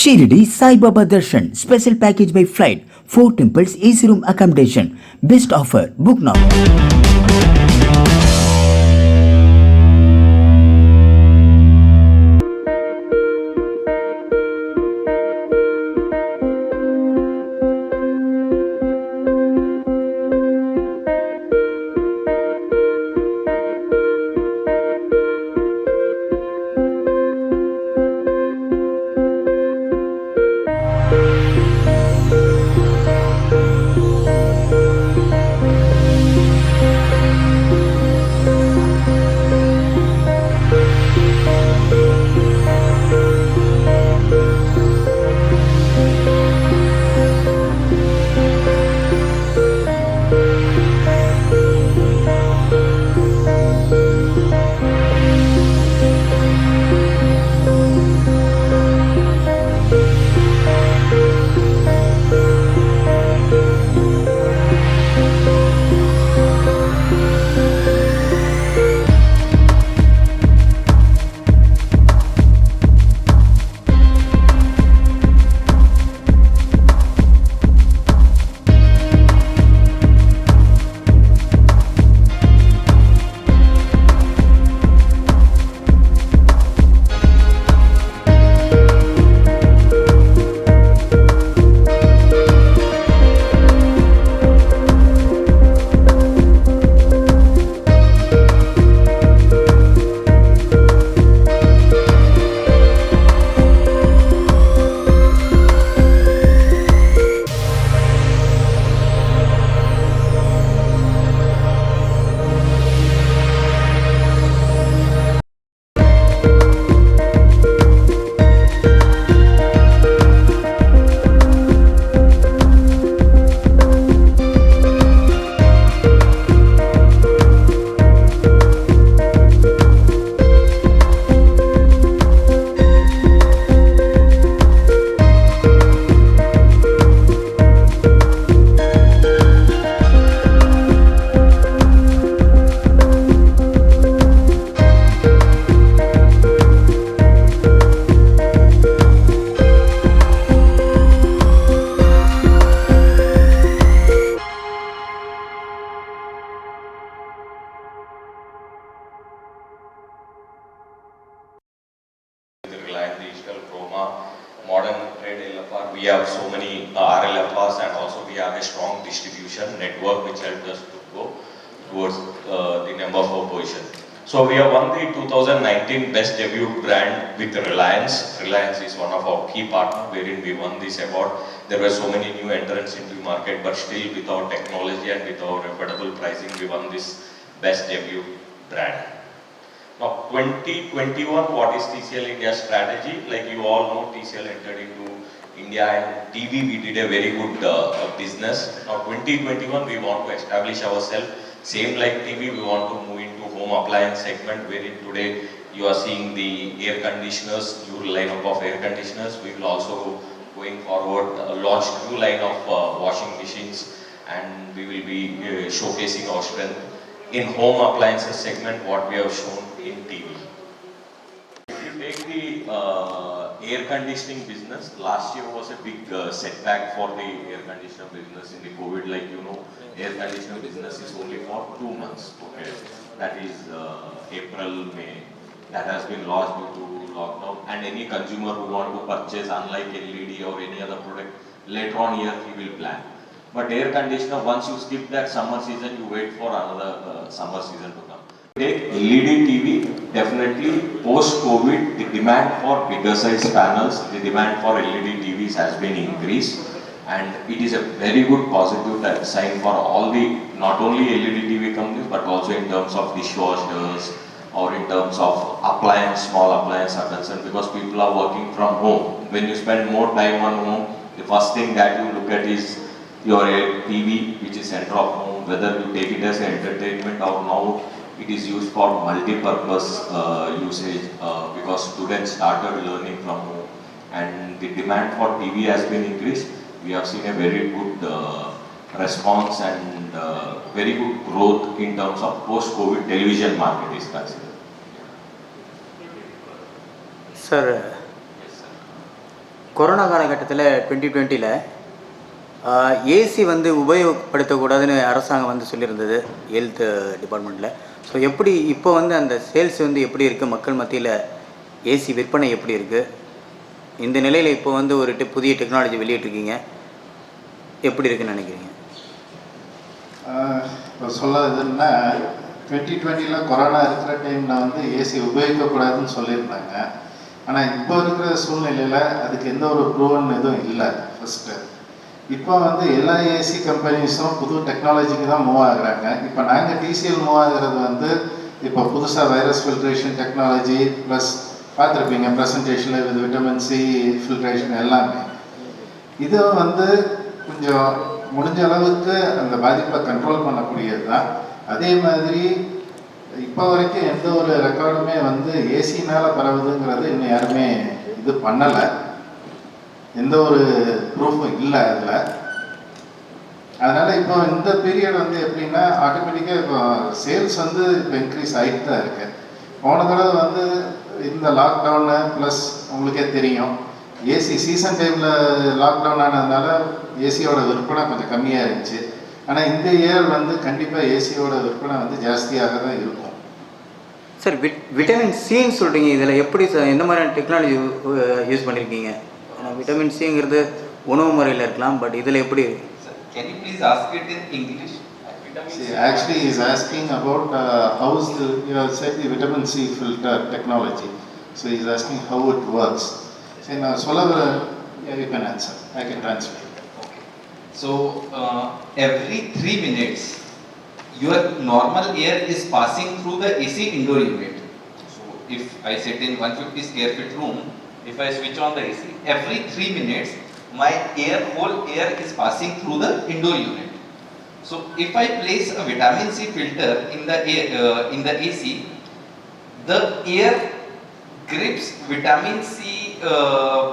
Shirdi Sai Baba Darshan special package by flight. 4 temples, AC room accommodation. Best offer. Book now. Reliance Digital, Chroma, modern trade LFR, we have so many RLFRs, and also we have a strong distribution network which helped us to go towards the number 4 position. So we have won the 2019 Best Debut Brand with Reliance. Reliance is one of our key partners wherein we won this award. There were so many new entrants into the market, but still with our technology and with our affordable pricing, we won this Best Debut Brand. Now 2021, what is TCL India's strategy? Like you all know, TCL entered into India and TV, we did a very good business. Now 2021, we want to establish ourselves. Same like TV, we want to move into home appliance segment, wherein today you are seeing the air conditioners, new lineup of air conditioners. We will also going forward launch new line of washing machines, and we will be showcasing our strength in home appliances segment, what we have shown in TV. If you take the air conditioning business, last year was a big setback for the air conditioner business in the COVID. Like you know, air conditioner business is only for 2 months. Okay, that is April, May. That has been lost due to lockdown. And any consumer who want to purchase, unlike LED or any other product, later on here he will plan. But air conditioner, once you skip that summer season, you wait for another summer season to come. Take LED TV, definitely post-COVID, the demand for bigger size panels, the demand for LED TVs has been increased, and it is a very good positive sign for all the, not only LED TV companies, but also in terms of dishwashers or in terms of appliance, small appliance are concerned, because people are working from home. When you spend more time on home, the first thing that you look at is your TV, which is center of home, whether you take it as an entertainment or now it is used for multi-purpose usage because students started learning from home and the demand for TV has been increased. We have seen a very good response and very good growth in terms of post-COVID television market is considered. Sir, corona காலகட்டத்தில் 2020ல் AC வந்து உபயோகப்படுத்தக்கூடாதுன்னு அரசாங்கம் வந்து சொல்லியிருந்தது health டிபார்ட்மெண்ட்டில். So எப்படி இப்போ வந்து அந்த sales வந்து எப்படி இருக்குது, மக்கள் மத்தியில் ஏசி விற்பனை எப்படி இருக்குது, இந்த நிலையில் இப்போ வந்து ஒரு புதிய டெக்னாலஜி வெளியிட்டிருக்கீங்க, எப்படி இருக்குன்னு நினைக்கிறீங்க? இப்போ சொல்லாதுன்னா 2020ல் கொரோனா இருக்கிற டைமில் வந்து ஏசி உபயோகிக்கக்கூடாதுன்னு சொல்லியிருந்தாங்க. ஆனால் இப்போ இருக்கிற சூழ்நிலையில் அதுக்கு எந்த ஒரு ப்ரூவன் எதுவும் இல்லை. ஃபஸ்ட்டு இப்போ வந்து எல்லா ஏசி கம்பெனிஸும் புது டெக்னாலஜிக்கு தான் மூவ் ஆகுறாங்க. இப்போ நாங்கள் டிசிஎல் மூவ் ஆகிறது வந்து இப்போ புதுசாக வைரஸ் ஃபில்ட்ரேஷன் டெக்னாலஜி ப்ளஸ் பார்த்துருப்பீங்க ப்ரெசன்டேஷனில் இது விட்டமின் சி ஃபில்ட்ரேஷன் எல்லாமே. இது வந்து கொஞ்சம் முடிஞ்ச அளவுக்கு அந்த பாதிப்பை கண்ட்ரோல் பண்ணக்கூடியது தான். அதே மாதிரி இப்போ வரைக்கும் எந்த ஒரு ரெக்கார்டுமே வந்து ஏசினால் பரவுதுங்கிறது இன்னும் யாருமே இது பண்ணலை, எந்த ஒரு ப்ரூஃபும் இல்லை அதில். அதனால் இப்போ இந்த பீரியட் வந்து எப்படின்னா ஆட்டோமேட்டிக்காக இப்போ சேல்ஸ் வந்து இப்போ இன்க்ரீஸ் ஆகிட்டு தான் இருக்கு. போன தடவை வந்து இந்த லாக்டவுனு ப்ளஸ் உங்களுக்கே தெரியும் ஏசி சீசன் டைமில் லாக்டவுன் ஆனதுனால ஏசியோட விற்பனை கொஞ்சம் கம்மியாக இருந்துச்சு. ஆனால் இந்த இயர் வந்து கண்டிப்பாக ஏசியோட விற்பனை வந்து ஜாஸ்தியாக தான் இருக்கும். சார், விட்டமின் சின்னு சொல்கிறீங்க, இதில் எப்படி சார் எந்த மாதிரியான டெக்னாலஜி யூஸ் பண்ணியிருக்கீங்க? விட்டமின் சிங்கிறது உணவு முறையில் இருக்கலாம், பட் இதில் எப்படி? Can you please ask it in English? See, actually he is asking about how is the, you have said the vitamin C filter technology. So he is asking how it works. See, now Solavar, you can answer. I can translate. Okay. So every 3 minutes, your normal air is passing through the AC indoor unit. So if I sit in 150 square feet room, if I switch on the AC, every 3 minutes, my whole air is passing through the indoor unit. So if I place a vitamin C filter in the air, in the AC, the air grips vitamin C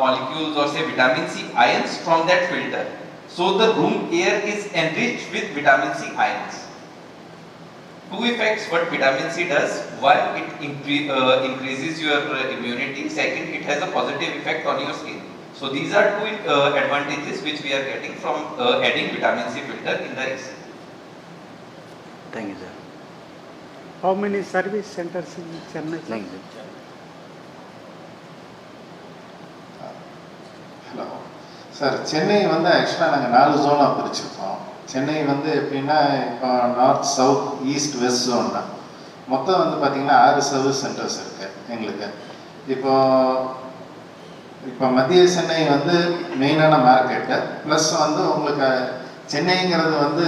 molecules or say vitamin C ions from that filter. So the room air is enriched with vitamin C ions. Two effects what vitamin C does: one, it increases your immunity; second, it has a positive effect on your skin. So these are two advantages which we are getting from adding vitamin C filter in the AC. Thank you, sir. How many service centers in Chennai? Thank you, sir. Hello sir, Chennai வந்து ஆக்சுவலாக நாங்கள் 4 ஜோனாக பிரிச்சுருக்கோம். சென்னை வந்து எப்படின்னா இப்போ north, south, east, west zone தான். மொத்தம் வந்து பார்த்திங்கன்னா 6 சர்வீஸ் சென்டர்ஸ் இருக்குது எங்களுக்கு. இப்போ மத்திய சென்னை வந்து மெயினான மார்க்கெட்டு, ப்ளஸ் வந்து உங்களுக்கு சென்னைங்கிறது வந்து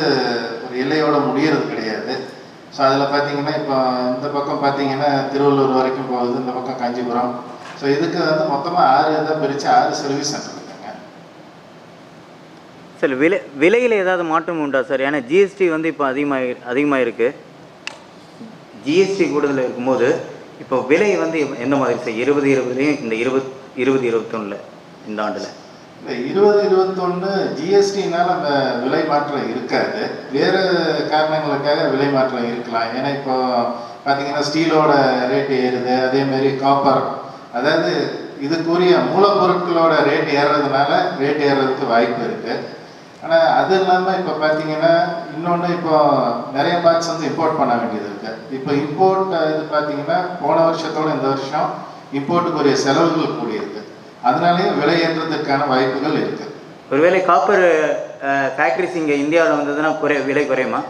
ஒரு எல்லையோட முடியறது கிடையாது. ஸோ அதில் பார்த்தீங்கன்னா இப்போ இந்த பக்கம் பார்த்தீங்கன்னா திருவள்ளூர் வரைக்கும் போகுது, இந்த பக்கம் காஞ்சிபுரம். ஸோ இதுக்கு வந்து மொத்தமாக 6 இதை பிரித்து 6 சர்வீஸ் சென்டர் இருக்குங்க. சார், விலையில் ஏதாவது மாற்றம் உண்டா சார்? ஏன்னா ஜிஎஸ்டி வந்து இப்போ அதிகமாக இருக்குது. ஜிஎஸ்டி கூடுதல் இருக்கும்போது இப்போ விலை வந்து எந்த மாதிரி சார்? 2020லையும் இந்த 2021 இந்த ஆண்டில் இந்த 2021 ஜிஎஸ்டினால அந்த விலை மாற்றம் இருக்காது, வேறு காரணங்களுக்காக விலை மாற்றம் இருக்கலாம். ஏன்னா இப்போ பார்த்தீங்கன்னா ஸ்டீலோட ரேட்டு ஏறுது, அதேமாரி காப்பர், அதாவது இதுக்குரிய மூலப்பொருட்களோட ரேட் ஏறுறதுனால ரேட் ஏறுறதுக்கு வாய்ப்பு இருக்குது. ஆனால் அது இல்லாமல் இப்போ பார்த்தீங்கன்னா இன்னொன்று, இப்போ நிறைய பார்ட்ஸ் வந்து இம்போர்ட் பண்ண வேண்டியது இருக்குது. இப்போ இம்போர்ட் இது பார்த்தீங்கன்னா போன வருஷத்தோடு இந்த வருஷம் இம்போர்ட்டுக்குரிய செலவுகள் கூடியிருக்கு, அதனாலேயும் விலை ஏற்றத்துக்கான வாய்ப்புகள் இருக்குது. ஒருவேளை காப்பர் ஃபேக்ட்ரிஸ் இங்கே இந்தியாவில் வந்ததுன்னா விலை குறையுமா?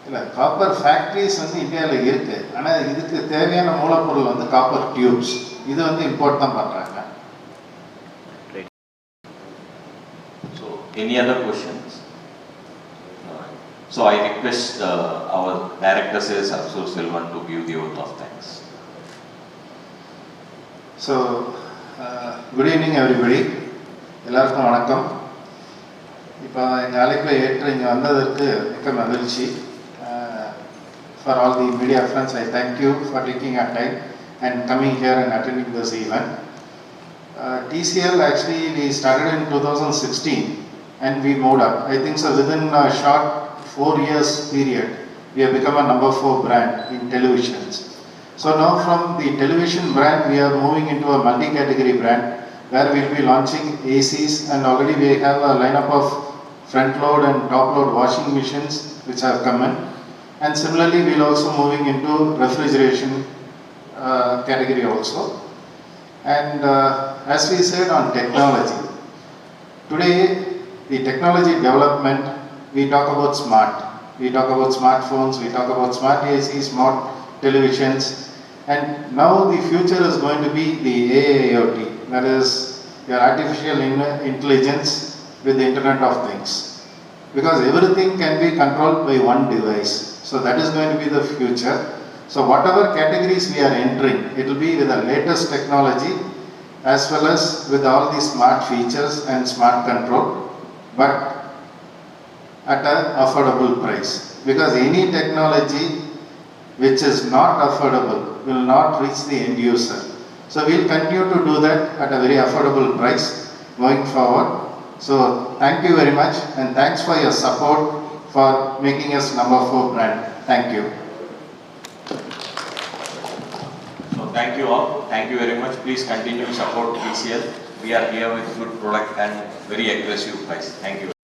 இல்லை, காப்பர் ஃபேக்ட்ரிஸ் வந்து இந்தியாவில் இருக்குது, ஆனால் இதுக்கு தேவையான மூலப்பொருள் வந்து காப்பர் டியூப்ஸ், இது வந்து இம்போர்ட் தான் பண்ணுறாங்க. So any other questions? So I request our Director Sales Absur Silvan to give the oath of thanks. So good evening everybody, எல்லாருக்கும் வணக்கம். இப்போ எங்கள் அழைப்பை ஏற்று இங்கே வந்ததற்கு மிக்க மகிழ்ச்சி. For all the media friends, I thank you for taking a time and coming here and attending this event. TCL actually we started in 2016 and we moved up. I think so within a short 4 years period we have become a number 4 brand in televisions. So now from the television brand we are moving into a multi-category brand where we'll be launching ACs, and already we have a lineup of front load and top load washing machines which have come in. And similarly, we'll also moving into refrigeration category also. And as we said on technology, today the technology development, we talk about smart. We talk about smartphones, we talk about smart AC, smart televisions, and now the future is going to be the AIoT, that is your artificial intelligence with the Internet of Things. Because everything can be controlled by one device. So that is going to be the future. So whatever categories we are entering, it will be with the latest technology as well as with all the smart features and smart control, but at an affordable price. Because any technology which is not affordable will not reach the end user. So we will continue to do that at a very affordable price going forward. So thank you very much, and thanks for your support for making us number 4 brand. Thank you. So thank you all. Thank you very much. Please continue support TCL. We are here with good product and very aggressive price. Thank you.